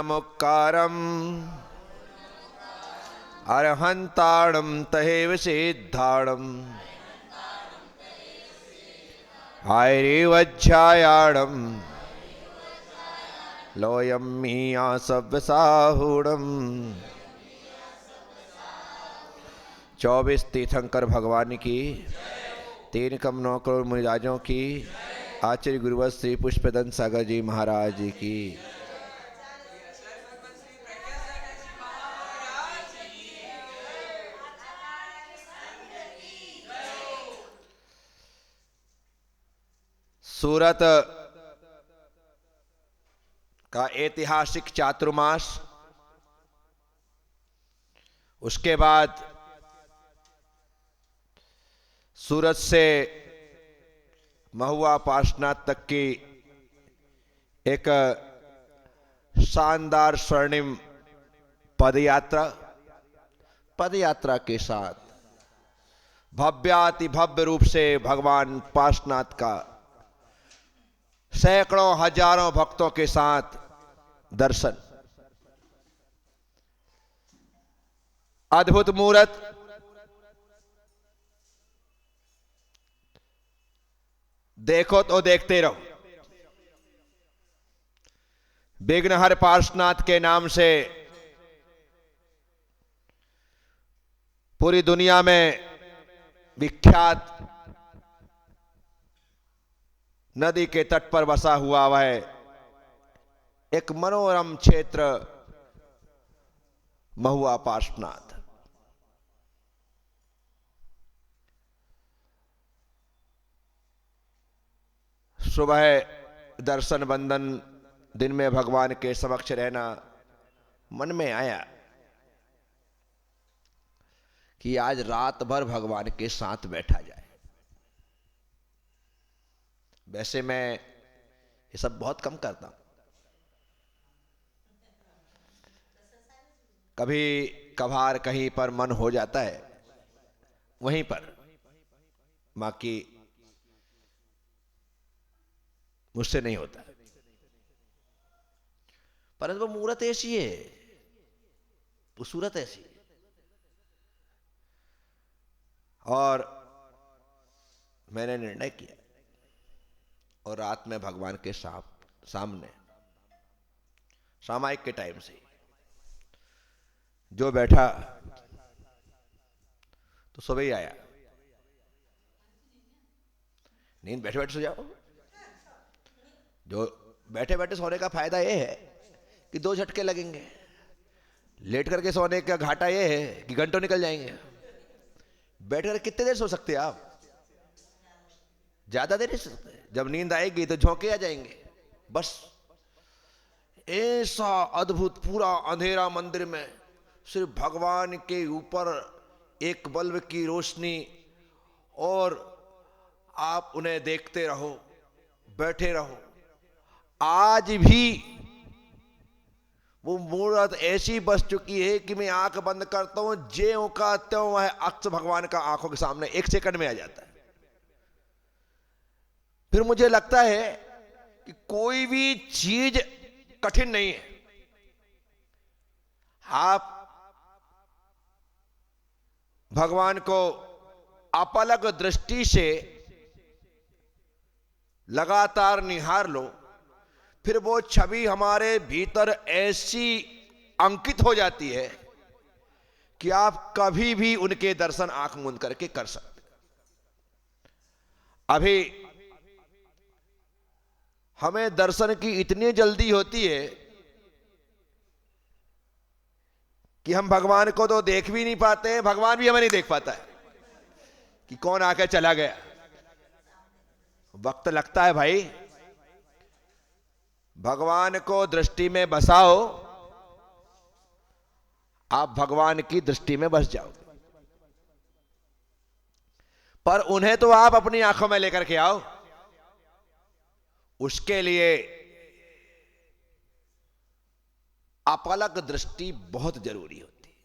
नमुक्कारम् अरहन्ताणं तहेव सिद्धाणम् हायरेवज्झायाणम् लोयं मीया सव्यसाहूणम्। 24 तीर्थंकर भगवान की, 3 कम 9 करोड़ मुनिराजों की, आचार्य गुरुवर श्री पुष्पदंत सागर जी महाराज जी की। सूरत का ऐतिहासिक चातुर्मास, उसके बाद सूरत से महुआ पार्श्वनाथ तक की एक शानदार स्वर्णिम पदयात्रा के साथ भव्याति भव्य रूप से भगवान पार्श्वनाथ का सैकड़ों हजारों भक्तों के साथ दर्शन। अद्भुत मूर्त, देखो तो देखते रहो। विघ्नहर पार्श्वनाथ के नाम से पूरी दुनिया में विख्यात नदी के तट पर बसा हुआ वह एक मनोरम क्षेत्र महुआ पार्श्वनाथ। सुबह दर्शन बंदन, दिन में भगवान के समक्ष रहना, मन में आया कि आज रात भर भगवान के साथ बैठा जाए। वैसे मैं ये सब बहुत कम करता हूं, कभी कभार कहीं पर मन हो जाता है वहीं पर, बाकी मुझसे नहीं होता। परंतु वो मूर्त ऐसी है, वो सूरत ऐसी है। और मैंने निर्णय किया और रात में भगवान के सामने सामायिक के टाइम से जो बैठा तो सुबह ही आया। नींद बैठे बैठे सो जाओ। जो बैठे बैठे सोने का फायदा यह है कि 2 झटके लगेंगे। लेट करके सोने का घाटा यह है कि घंटों निकल जाएंगे। बैठ कर कितने देर सो सकते हैं आप? ज्यादा देर नहीं सो सकते। जब नींद आएगी तो झोंके आ जाएंगे। बस ऐसा अद्भुत पूरा अंधेरा मंदिर में सिर्फ भगवान के ऊपर एक बल्ब की रोशनी, और आप उन्हें देखते रहो, बैठे रहो। आज भी वो मूर्त ऐसी बस चुकी है कि मैं आंख बंद करता हूं, ज्यों का त्यों वह अक्ष भगवान का आंखों के सामने 1 सेकंड में आ जाता है। फिर मुझे लगता है कि कोई भी चीज कठिन नहीं है। आप भगवान को अपलक दृष्टि से लगातार निहार लो, फिर वो छवि हमारे भीतर ऐसी अंकित हो जाती है कि आप कभी भी उनके दर्शन आंख मूंद करके कर सकते। अभी हमें दर्शन की इतनी जल्दी होती है कि हम भगवान को तो देख भी नहीं पाते हैं, भगवान भी हमें नहीं देख पाता है कि कौन आके चला गया। वक्त लगता है भाई। भगवान को दृष्टि में बसाओ, आप भगवान की दृष्टि में बस जाओ। पर उन्हें तो आप अपनी आंखों में लेकर के आओ। उसके लिए अपलक दृष्टि बहुत जरूरी होती है,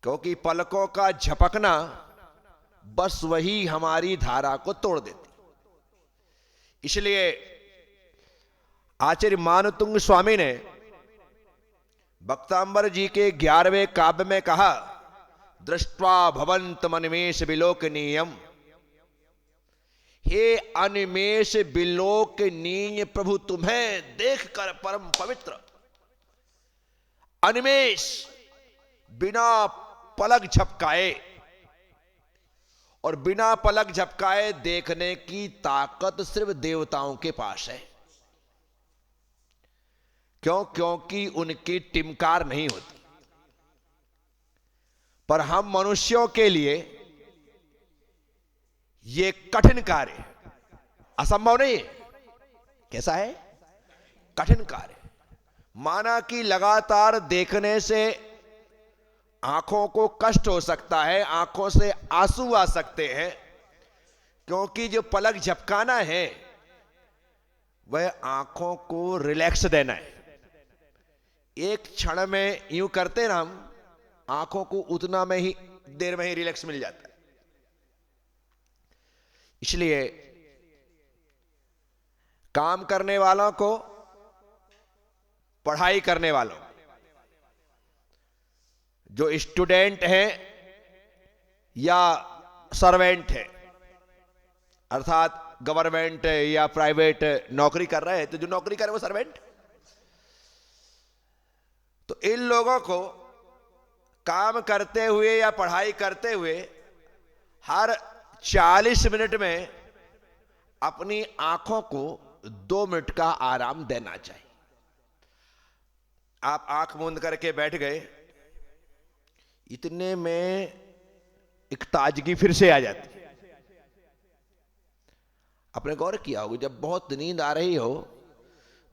क्योंकि पलकों का झपकना बस वही हमारी धारा को तोड़ देती। इसलिए आचार्य मानतुंग स्वामी ने भक्तांबर जी के 11वें काव्य में कहा, दृष्ट्वा भवंत अनिमेष विलोकनीयम, हे अनिमेष विलोकनीय प्रभु तुम्हें देखकर परम पवित्र, अनिमेष बिना पलक झपकाए, और बिना पलक झपकाए देखने की ताकत सिर्फ देवताओं के पास है। क्यों? क्योंकि उनकी टिमकार नहीं होती। पर हम मनुष्यों के लिए यह कठिन कार्य है, असंभव नहीं है। कैसा है? कठिन कार्य। माना कि लगातार देखने से आंखों को कष्ट हो सकता है, आंखों से आंसू आ सकते हैं, क्योंकि जो पलक झपकाना है वह आंखों को रिलैक्स देना है। एक क्षण में यूं करते ना हम, आंखों को उतना में ही देर में ही रिलैक्स मिल जाता है। इसलिए काम करने वालों को, पढ़ाई करने वालों, जो स्टूडेंट हैं या सर्वेंट है, अर्थात गवर्नमेंट या प्राइवेट नौकरी कर रहे हैं, तो जो नौकरी कर रहे हैं वो सर्वेंट। तो इन लोगों को काम करते हुए या पढ़ाई करते हुए हर 40 मिनट में अपनी आंखों को 2 मिनट का आराम देना चाहिए। आप आंख मूंद करके बैठ गए, इतने में एक ताजगी फिर से आ जाती है। आपने गौर किया होगा, जब बहुत नींद आ रही हो,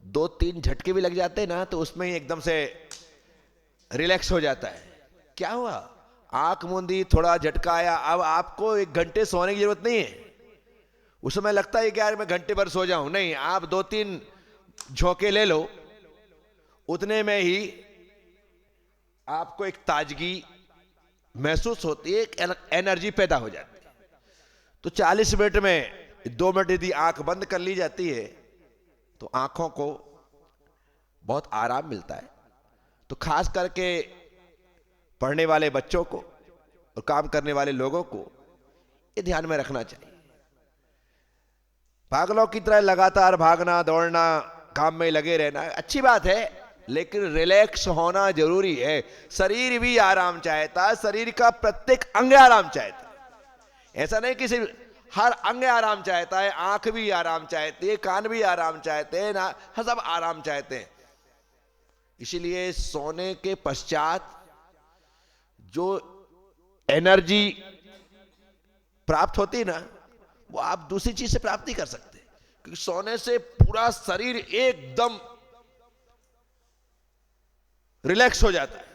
2-3 झटके भी लग जाते हैं ना, तो उसमें ही एकदम से रिलैक्स हो जाता है। क्या हुआ? आंख मूंदी, थोड़ा झटका आया, अब आपको 1 घंटे सोने की जरूरत नहीं है। उस समय लगता है कि यार मैं घंटे भर सो जाऊं, नहीं, आप 2-3 झोंके ले लो, उतने में ही आपको एक ताजगी महसूस होती है, एक एनर्जी पैदा हो जाती है। तो 40 मिनट में 2 मिनट यदि आंख बंद कर ली जाती है तो आंखों को बहुत आराम मिलता है। तो खास करके पढ़ने वाले बच्चों को और काम करने वाले लोगों को ये ध्यान में रखना चाहिए। पागलों की तरह लगातार भागना दौड़ना, काम में लगे रहना अच्छी बात है, लेकिन रिलैक्स होना जरूरी है। शरीर भी आराम चाहता है, शरीर का प्रत्येक अंग आराम चाहता है। ऐसा नहीं कि सिर्फ हर अंग आराम चाहता है, आंख भी आराम चाहती है, कान भी आराम चाहते हैं ना, सब आराम चाहते हैं। इसलिए सोने के पश्चात जो एनर्जी प्राप्त होती है ना, वो आप दूसरी चीज से प्राप्त नहीं कर सकते, क्योंकि सोने से पूरा शरीर एकदम रिलैक्स हो जाता है।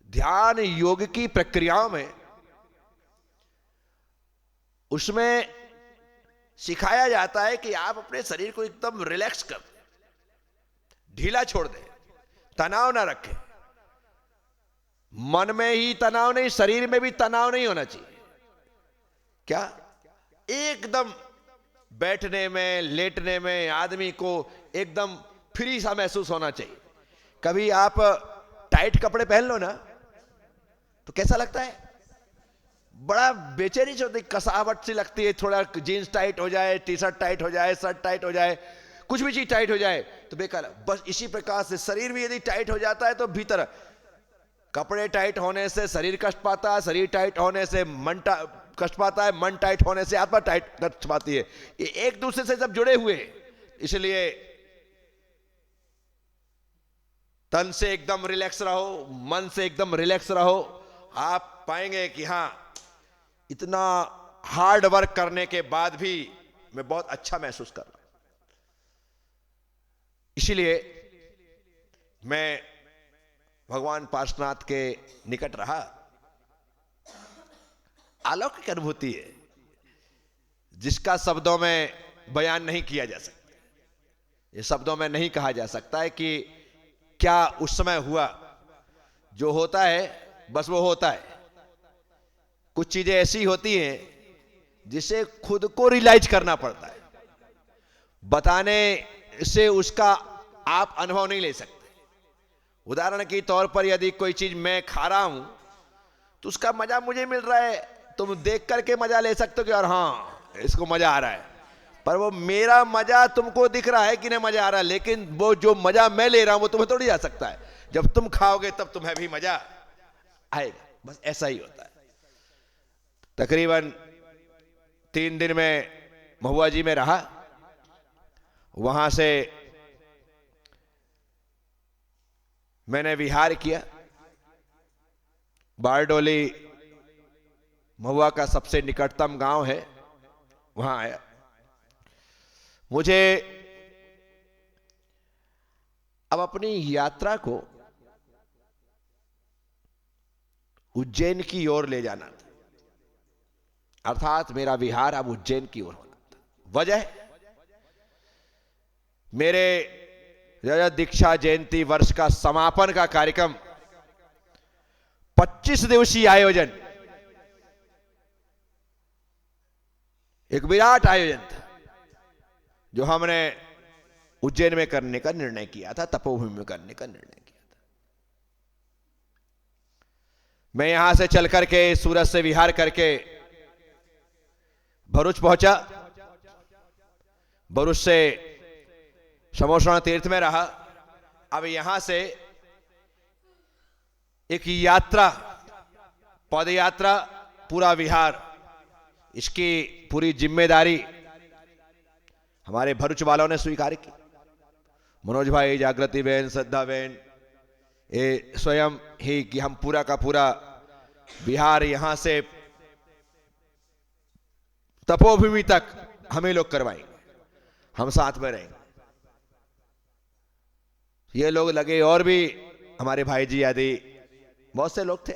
ध्यान योग की प्रक्रियाओं में उसमें सिखाया जाता है कि आप अपने शरीर को एकदम रिलैक्स कर दें, ढीला छोड़ दें, तनाव ना रखें। मन में ही तनाव नहीं, शरीर में भी तनाव नहीं होना चाहिए। क्या? एकदम बैठने में, लेटने में आदमी को एकदम फ्री सा महसूस होना चाहिए। कभी आप टाइट कपड़े पहन लो ना, तो कैसा लगता है? बड़ा बेचैनी सी होती, कसावट सी लगती है। थोड़ा जीन्स टाइट हो जाए, टी शर्ट टाइट हो जाए, शर्ट टाइट हो जाए, कुछ भी चीज टाइट हो जाए तो बेकार। बस इसी प्रकार से शरीर भी यदि टाइट हो जाता है तो भीतर, कपड़े टाइट होने से शरीर कष्ट पाता है, शरीर टाइट होने से मन कष्ट पाता है, मन टाइट होने से आत्मा टाइट कष्ट पाती है। ये एक दूसरे से सब जुड़े हुए हैं। इसलिए तन से एकदम रिलैक्स रहो, मन से एकदम रिलैक्स रहो। आप पाएंगे कि हां, इतना हार्ड वर्क करने के बाद भी मैं बहुत अच्छा महसूस कर रहा हूं। इसलिए मैं भगवान पार्श्वनाथ के निकट रहा। अलौकिक अनुभूति है जिसका शब्दों में बयान नहीं किया जा सकता। ये शब्दों में नहीं कहा जा सकता है कि क्या उस समय हुआ। जो होता है बस वो होता है। कुछ चीजें ऐसी होती हैं जिसे खुद को रियलाइज करना पड़ता है। बताने से उसका आप अनुभव नहीं ले सकते। उदाहरण के तौर पर यदि कोई चीज मैं खा रहा हूं तो उसका मजा मुझे मिल रहा है, तुम देख करके मजा ले सकते हो कि यार हाँ इसको मजा आ रहा है, पर वो मेरा मजा तुमको दिख रहा है कि नहीं मजा आ रहा है, लेकिन वो जो मजा मैं ले रहा हूं वो तुम्हें थोड़ी आ सकता है। जब तुम खाओगे तब तुम्हें भी मजा आएगा। बस ऐसा ही होता है। तकरीबन 3 दिन में महुआ जी में रहा, वहां से मैंने विहार किया। बारडोली महुआ का सबसे निकटतम गांव है, वहां आया। मुझे अब अपनी यात्रा को उज्जैन की ओर ले जाना था, अर्थात मेरा विहार अब उज्जैन की ओर होना था। वजह मेरे रजत दीक्षा जयंती वर्ष का समापन का कार्यक्रम 25 दिवसीय आयोजन, एक विराट आयोजन था जो हमने उज्जैन में करने का निर्णय किया था, तपोभूमि में करने का निर्णय किया था। मैं यहां से चल करके सूरत से विहार करके भरूच पहुंचा। भरूच से समोसण तीर्थ में रहा। अब यहां से एक यात्रा, पद यात्रा, पूरा विहार, इसकी पूरी जिम्मेदारी हमारे भरूच वालों ने स्वीकार की। मनोज भाई, जागृति बहन, श्रद्धा बहन, ये स्वयं ही कि हम पूरा का पूरा बिहार यहां से तपोभूमि तक हमें लोग करवाएंगे, हम साथ में रहेंगे। ये लोग लगे, और भी हमारे भाई जी आदि बहुत से लोग थे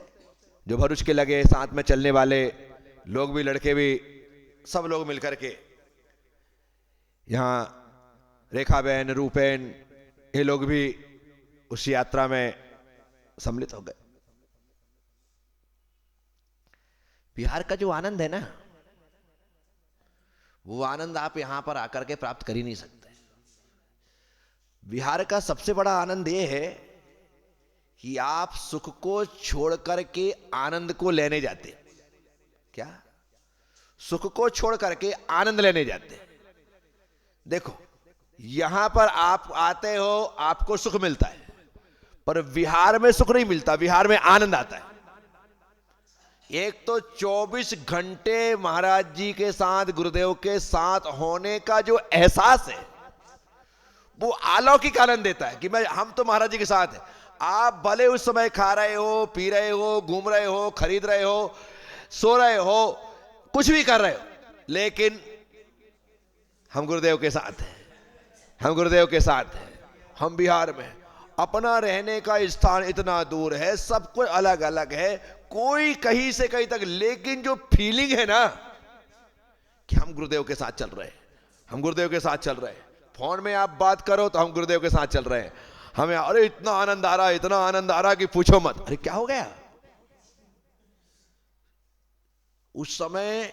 जो भरूच के लगे, साथ में चलने वाले लोग भी, लड़के भी, सब लोग मिलकर के यहां रेखा बहन, रूपेन, ये लोग भी उस यात्रा में सम्मिलित हो गए। बिहार का जो आनंद है ना, वो आनंद आप यहां पर आकर के प्राप्त कर ही नहीं सकते। बिहार का सबसे बड़ा आनंद यह है कि आप सुख को छोड़ करके आनंद को लेने जाते। क्या? सुख को छोड़ करके आनंद लेने जाते। देखो, यहां पर आप आते हो, आपको सुख मिलता है, पर विहार में सुख नहीं मिलता, विहार में आनंद आता है। एक तो 24 घंटे महाराज जी के साथ, गुरुदेव के साथ होने का जो एहसास है, वो अलौकिक आनंद देता है कि हम तो महाराज जी के साथ हैं। आप भले उस समय खा रहे हो, पी रहे हो, घूम रहे हो, खरीद रहे हो, सो रहे हो, कुछ भी कर रहे हो, लेकिन हम गुरुदेव के साथ हैं, हम गुरुदेव के साथ हैं। हम बिहार में, अपना रहने का स्थान इतना दूर है, सब कुछ अलग अलग है, कोई कहीं से कहीं तक, लेकिन जो फीलिंग है ना कि हम गुरुदेव के साथ चल रहे हैं, हम गुरुदेव के साथ चल रहे हैं। फोन में आप बात करो तो हम गुरुदेव के साथ चल रहे हैं, हमें अरे इतना आनंद आ रहा है, इतना आनंद आ रहा है कि पूछो मत। अरे क्या हो गया? उस समय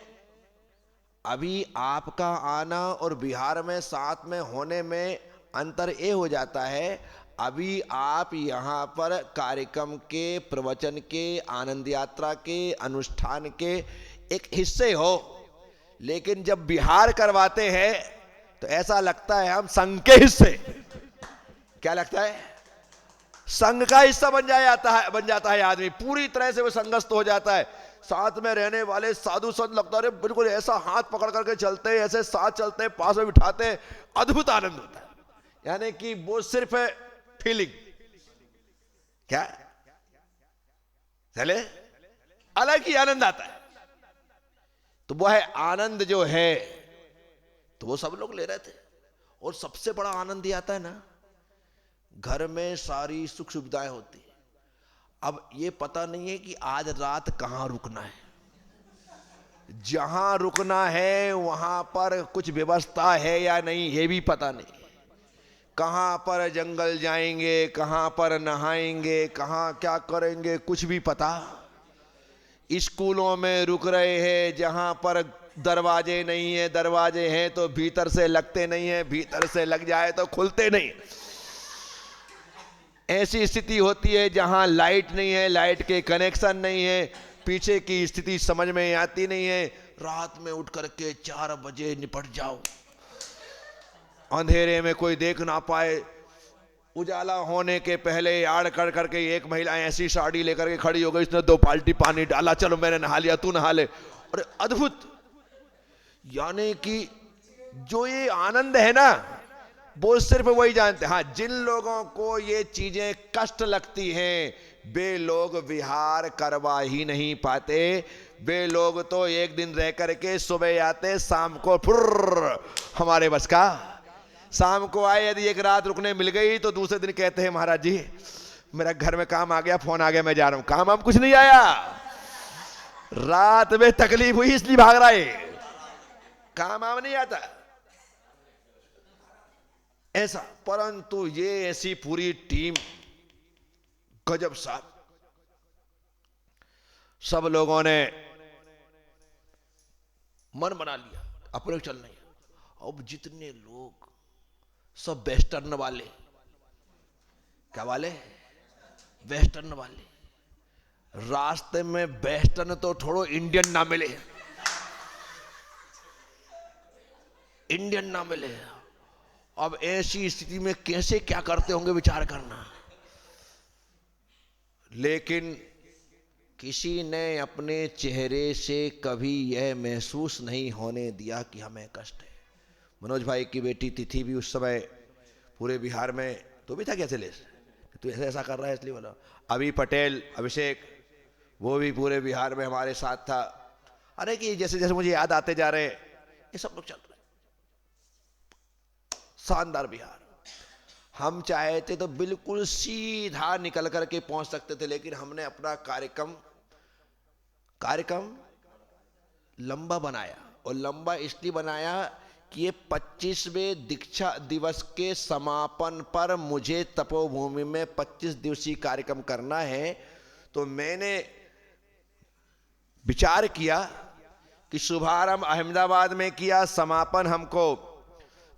अभी आपका आना और बिहार में साथ में होने में अंतर ये हो जाता है, अभी आप यहां पर कार्यक्रम के, प्रवचन के, आनंद यात्रा के, अनुष्ठान के एक हिस्से हो, लेकिन जब बिहार करवाते हैं तो ऐसा लगता है हम संघ के हिस्से। क्या लगता है? संघ का हिस्सा बन जाता है आदमी, पूरी तरह से वो संघस्थ हो जाता है। साथ में रहने वाले साधु संत लगता है बिल्कुल ऐसा हाथ पकड़ करके चलते हैं, ऐसे साथ चलते हैं, पास में बिठाते हैं, अद्भुत आनंद होता है। यानी कि वो सिर्फ है फीलिंग, क्या चले अलग ही आनंद आता है। तो वो है आनंद जो है, तो वो सब लोग ले रहे थे। और सबसे बड़ा आनंद ये आता है ना, घर में सारी सुख सुविधाएं होती है। अब ये पता नहीं है कि आज रात कहां रुकना है, जहां रुकना है वहां पर कुछ व्यवस्था है या नहीं ये भी पता नहीं, कहां पर जंगल जाएंगे, कहां पर नहाएंगे, कहां क्या करेंगे, कुछ भी पता। स्कूलों में रुक रहे हैं जहां पर दरवाजे नहीं है, दरवाजे हैं तो भीतर से लगते नहीं है, भीतर से लग जाए तो खुलते नहीं। ऐसी स्थिति होती है जहां लाइट नहीं है, लाइट के कनेक्शन नहीं है, पीछे की स्थिति समझ में आती नहीं है। रात में उठ करके 4 बजे निपट जाओ, अंधेरे में कोई देख ना पाए, उजाला होने के पहले आड़ कर करके एक महिला ऐसी साड़ी लेकर के खड़ी हो गई, इसने 2 बाल्टी पानी डाला, चलो मैंने नहा लिया, तू नहा ले। और अद्भुत, यानी कि जो ये आनंद है ना, वो सिर्फ वही जानते हैं। हाँ, जिन लोगों को ये चीजें कष्ट लगती हैं वे लोग विहार करवा ही नहीं पाते। वे लोग तो एक दिन रह करके सुबह आते, शाम को फुर्र, हमारे बस का। शाम को आए, यदि एक रात रुकने मिल गई तो दूसरे दिन कहते हैं महाराज जी मेरा घर में काम आ गया, फोन आ गया, मैं जा रहा हूं। काम हम कुछ नहीं आया, रात में तकलीफ हुई इसलिए भाग रहा है, काम आम नहीं आता ऐसा। परंतु ये ऐसी पूरी टीम गजब साहब, सब लोगों ने मन बना लिया अपने चलना है। अब जितने लोग सब वेस्टर्न वाले, क्या वाले, वेस्टर्न वाले, रास्ते में वेस्टर्न तो छोड़ो, इंडियन ना मिले, इंडियन ना मिले। अब ऐसी स्थिति में कैसे क्या करते होंगे विचार करना। लेकिन किसी ने अपने चेहरे से कभी यह महसूस नहीं होने दिया कि हमें कष्ट है। मनोज भाई की बेटी तिथि भी उस समय पूरे बिहार में, तो भी था क्या अखिलेश, तू ऐसा ऐसा कर रहा है इसलिए बोला। अभी पटेल अभिषेक, वो भी पूरे बिहार में हमारे साथ था। अरे कि जैसे जैसे मुझे याद आते जा रहे, ये सब लोग चल रहे, शानदार बिहार। हम चाहे थे तो बिल्कुल सीधा निकल करके पहुंच सकते थे, लेकिन हमने अपना कार्यक्रम लंबा बनाया। और लंबा इसलिए बनाया कि ये 25वें दीक्षा दिवस के समापन पर मुझे तपोभूमि में 25 दिवसीय कार्यक्रम करना है। तो मैंने विचार किया कि शुभारंभ अहमदाबाद में किया, समापन हमको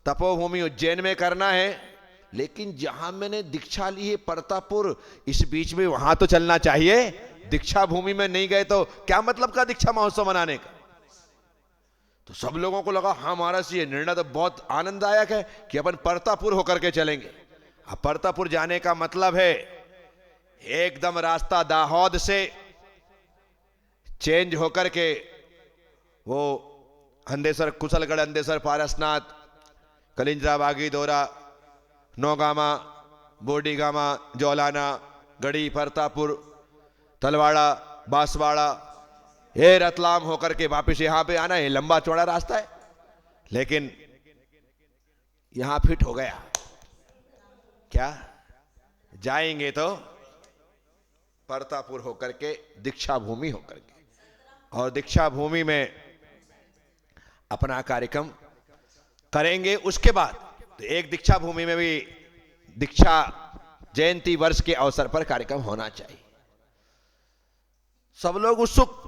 तपोभूमि उज्जैन में करना है। लेकिन जहां मैंने दीक्षा ली है परतापुर, इस बीच में वहां तो चलना चाहिए। दीक्षा भूमि में नहीं गए तो क्या मतलब का दीक्षा महोत्सव मनाने का। तो सब लोगों को लगा हाँ महाराज ये निर्णय तो बहुत आनंददायक है कि अपन परतापुर होकर के चलेंगे। अब परतापुर जाने का मतलब है एकदम रास्ता दाहोद से चेंज होकर के वो अंदेसर, कुशलगढ़, अंदेसर, पारसनाथ, कलिंजरा, बागी, दोरा, नौगामा, बोडीगामा, जौलाना, गढ़ी, परतापुर, तलवाड़ा, बांसवाड़ा, ये रतलाम होकर के वापिस यहां पे आना है। लंबा चौड़ा रास्ता है, लेकिन यहां फिट हो गया। क्या जाएंगे तो परतापुर होकर के दीक्षा भूमि होकर के, और दीक्षा भूमि में अपना कार्यक्रम करेंगे। उसके बाद तो एक दीक्षा भूमि में भी दीक्षा जयंती वर्ष के अवसर पर कार्यक्रम होना चाहिए। सब लोग उत्सुक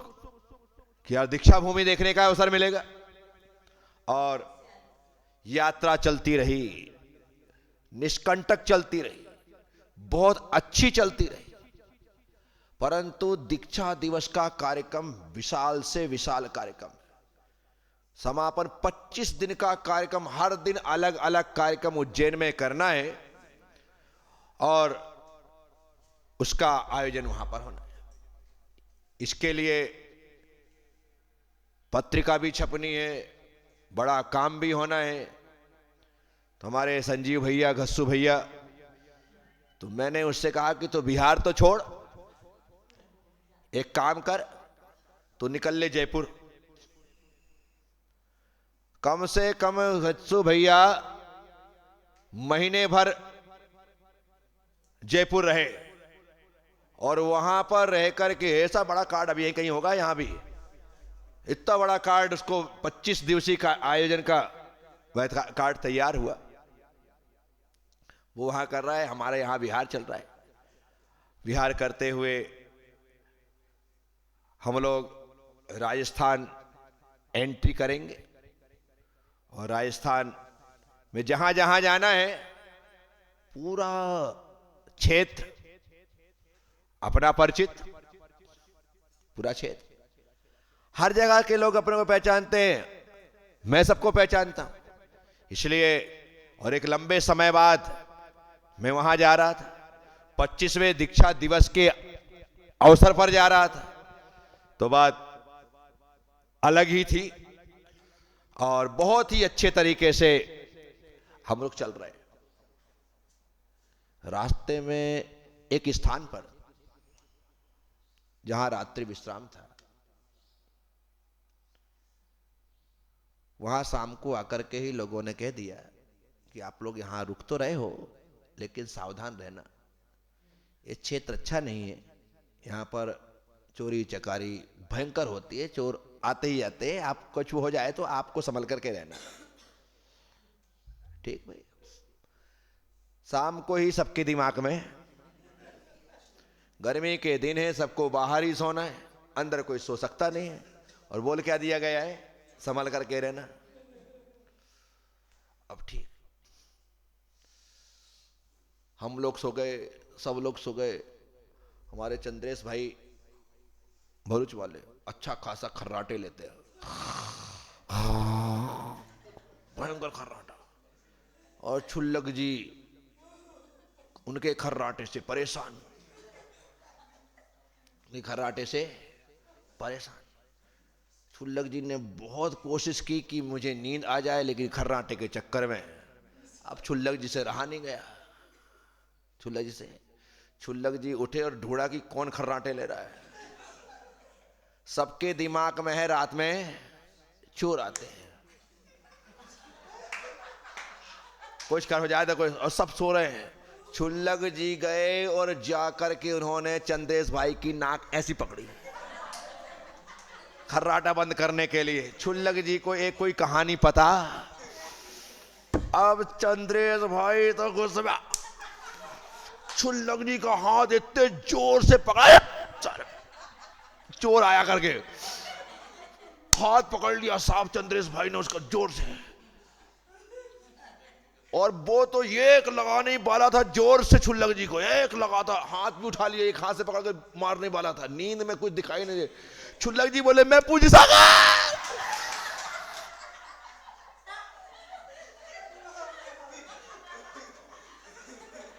कि यार दीक्षा भूमि देखने का अवसर मिलेगा। और यात्रा चलती रही, निष्कंटक चलती रही, बहुत अच्छी चलती रही। परंतु दीक्षा दिवस का कार्यक्रम विशाल से विशाल कार्यक्रम, समापन 25 दिन का कार्यक्रम, हर दिन अलग अलग कार्यक्रम उज्जैन में करना है और उसका आयोजन वहां पर होना है। इसके लिए पत्रिका भी छपनी है, बड़ा काम भी होना है। तो हमारे संजीव भैया, घस्सू भैया, तो मैंने उससे कहा कि तो बिहार तो छोड़, एक काम कर, तो निकल ले जयपुर। कम से कम घस्सू भैया महीने भर जयपुर रहे और वहां पर रह करके, ऐसा बड़ा कार्ड अभी यहीं कहीं होगा, यहां भी इतना बड़ा कार्ड, उसको 25 दिवसीय का आयोजन का कार्ड तैयार हुआ, वो वहां कर रहा है। हमारे यहां बिहार चल रहा है। बिहार करते हुए हम लोग राजस्थान एंट्री करेंगे और राजस्थान में जहां जहां जाना है पूरा क्षेत्र अपना परिचित, पूरा क्षेत्र, हर जगह के लोग अपने को पहचानते हैं, मैं सबको पहचानता हूं। इसलिए और एक लंबे समय बाद मैं वहां जा रहा था, 25वें दीक्षा दिवस के अवसर पर जा रहा था, तो बात अलग ही थी और बहुत ही अच्छे तरीके से हम लोग चल रहे हैं। रास्ते में एक स्थान पर जहां रात्रि विश्राम था, वहां शाम को आकर के ही लोगों ने कह दिया कि आप लोग यहां रुक तो रहे हो लेकिन सावधान रहना, ये क्षेत्र अच्छा नहीं है, यहां पर चोरी चकारी भयंकर होती है, चोर आते ही आते हैं, आप कुछ हो जाए तो आपको संभल करके रहना। ठीक भाई। शाम को ही सबके दिमाग में, गर्मी के दिन है, सबको बाहर ही सोना है, अंदर कोई सो सकता नहीं है, और बोल क्या दिया गया है, संभल करके रहना। अब ठीक, हम लोग सो गए, सब लोग सो गए। हमारे चंद्रेश भाई भरूच वाले अच्छा खासा खर्राटे लेते हैं, भयंकर खर्राटा, और छुल्लक जी उनके खर्राटे से परेशान, खर्राटे से परेशान। छुल्लक जी ने बहुत कोशिश की कि मुझे नींद आ जाए, लेकिन खर्राटे के चक्कर में अब छुल्लक जी से रहा नहीं गया। छुल्लक जी से, छुल्लक जी उठे और ढूंढा कि कौन खर्राटे ले रहा है। सबके दिमाग में है रात में चोर आते हैं, कुछ कर हो जाए तो कोई, और सब सो रहे हैं। छुल्लक जी गए और जाकर के उन्होंने चंद्रेश भाई की नाक ऐसी पकड़ी खर्राटा बंद करने के लिए। छुल्लक जी को एक कोई कहानी पता, अब चंद्रेश भाई तो गुस्से में, छुल्लक जी का हाथ इतने जोर से पकड़ा, चोर आया करके हाथ पकड़ लिया साहब चंद्रेश भाई ने उसका जोर से, और वो तो एक लगाने वाला था जोर से, छुल्लक जी को एक लगा था, हाथ भी उठा लिया, एक हाथ से पकड़ के मारने वाला था, नींद में कुछ दिखाई नहीं दे। छुल्लक जी बोले मैं पूजी सागर,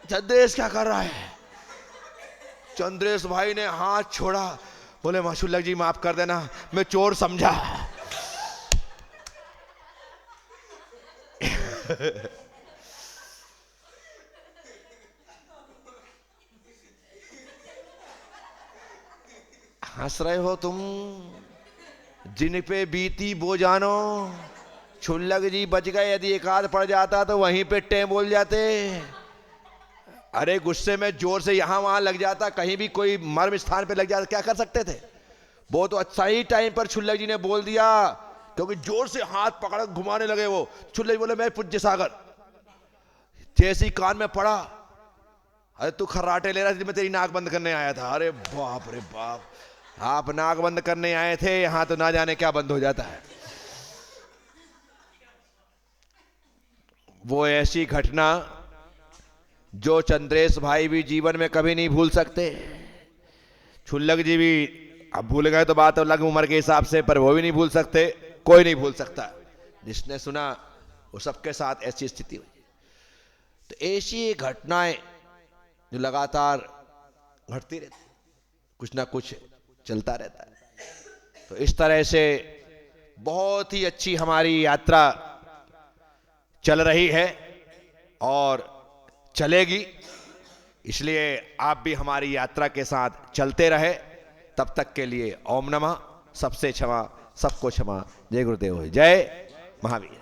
चंद्रेश क्या कर रहा है। चंद्रेश भाई ने हाथ छोड़ा, बोले मां छुल्लक जी माफ कर देना, मैं चोर समझा। हंस रहे हो तुम, जिन पे बीती वो जानो। छुल्लक जी बच गए, यदि एक आध पड़ जाता तो वहीं पे टें बोल जाते। अरे गुस्से में जोर से यहां वहां लग जाता, कहीं भी कोई मर्म स्थान पे लग जाता, क्या कर सकते थे। वो तो अच्छा ही टाइम पर छुल्लक जी ने बोल दिया, क्योंकि जोर से हाथ पकड़ घुमाने लगे वो। छुल्लक जी बोले मैं पूज्य सागर, जैसी कान में पड़ा, अरे तू खर्राटे ले रहा था, मैं तेरी नाक बंद करने आया था। अरे बाप रे बाप, आप नाक बंद करने आए थे, यहां तो ना जाने क्या बंद हो जाता है। वो ऐसी घटना जो चंद्रेश भाई भी जीवन में कभी नहीं भूल सकते। छुल्लक जी भी अब भूल गए तो बात अलग उम्र के हिसाब से, पर वो भी नहीं भूल सकते, कोई नहीं भूल सकता। जिसने सुना वो सबके साथ ऐसी स्थिति हुई। तो ऐसी घटनाएं जो लगातार घटती रहती, कुछ ना कुछ चलता रहता है। तो इस तरह से बहुत ही अच्छी हमारी यात्रा चल रही है और चलेगी, इसलिए आप भी हमारी यात्रा के साथ चलते रहे। तब तक के लिए ओम नमः, सबसे क्षमा, सबको क्षमा। जय गुरुदेव, जय महावीर।